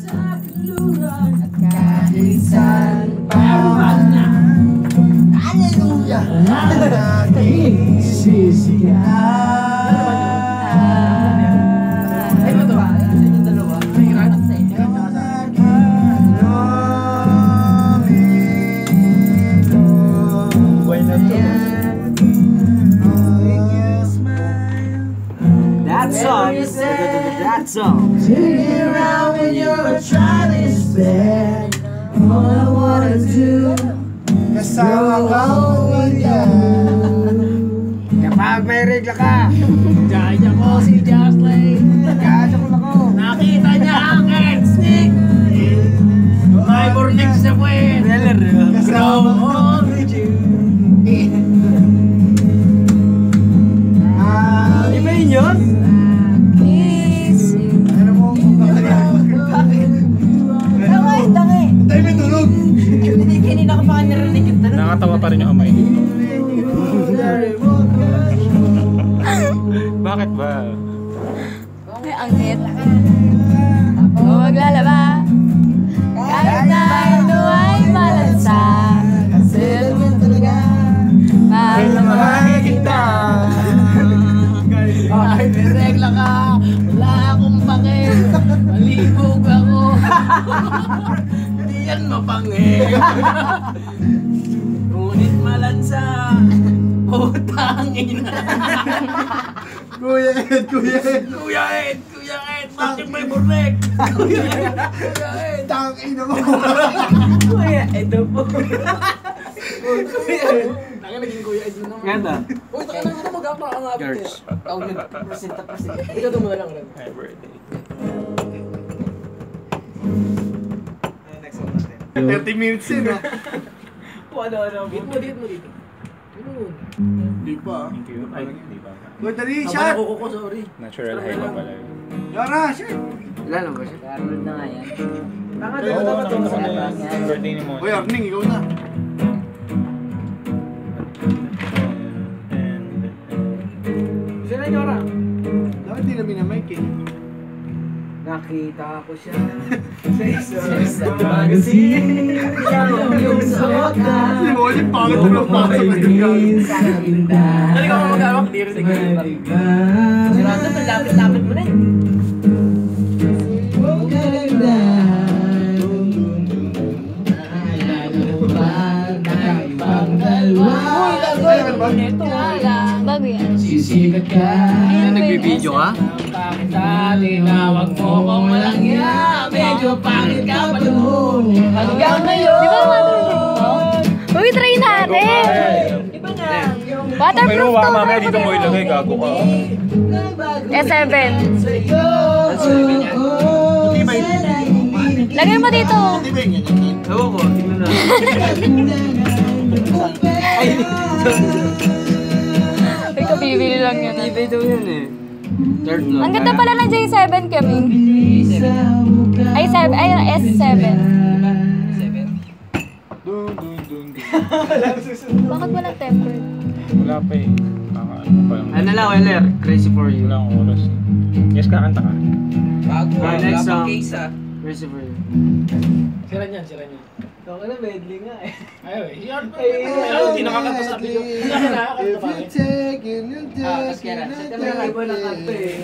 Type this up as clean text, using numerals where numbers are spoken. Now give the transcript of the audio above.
At kahit saan pa. Hallelujah! Aking sisiyan. That song. Take it around when you're trying to spend. All I wanna do is go home with you. Kapag may regla ka, Kaya ko si Jocelyn. kaya ko lang ako. Nakita niya ang Ed-Stick. May burnik sa puwet. Grow old with you. Iba yun yun? Nakatawa pa rin yung amay. Bakit ba? Ay, ang hit. Ako maglalaba. Kahit na ito ay malansa. Kasi naman talaga. Mahal na mahal kita. Kahit may regla ka, wala akong pake. Malibog ako. Hindi yan mapangit. Ngunit malansa. Putang ina. Kuya Ed, Kuya Ed. Kuya Ed, Kuya Ed, bakit may burnek? Kuya Ed, Kuya Ed. Tang ina mo. Kuya Ed po. Kuya Ed. Naka naging Kuya Ed mo naman. Ganda. Uy, taka na ito mag-aapakangapit eh. George. Tawag yun, presenta. Ikaw doon mo na lang rin. Happy birthday. 30 minutes yun ah. Ano, dito mo. Yun. Di pa. Thank you. Ay, hindi ba? Good, dali, Tama shot. na kuko ko, sorry. Natural high na pala yun. Yara, shot. Ilan lang ba siya? Carol na nga yan. Tanga Oo, dito dapat nakita ko na yung yun. Birthday ni Monty. Uy, Arning, ikaw na. Sino yung Yora? Bakit di na minamike eh? Nakita ko siya sa isang magazine. Yung suot na Hindi mo, hindi pangit na napasok na yung sa tindahan. Dali ka mo mag-awak, di rin sige. Si Rando, malapit-lapit mo na eh. Ang kagandahan. Naalala mo ba na ibang dalawa? Bago yan. Sisikat ka. Nagbibideo ka? Pakita, tinawag mo kung walang iya. Medyo pangit ka pa doon. Hanggang ngayon. Di ba waterproof? Uy, try natin! Iba na. Waterproof Pero to! baka mamaya dito mo ilagay, gago ka. S7. Hindi ba yun? Lagay mo dito. Hindi ba yun? Ewan ko, tingnan na. Ay, kabibili lang yun. Ibay daw yan eh. Third floor. Ang ganda pala ng J7 kami. Ay, S7. Dun, dun, dun, dun. Bakit walang tempered? Wala pa eh. Kakaano pa lang. Ano lang, Weller? Crazy for you. Wala akong oras. Yes, kakanta ka. Bago. Next song. Crazy for you. Sira niyan. Ako na medley nga eh. Ayaw eh. Hindi nakakanta sa video. Hindi nakakanta pa rin. Tapos kaya, sa tabi ng iba ng kanto eh.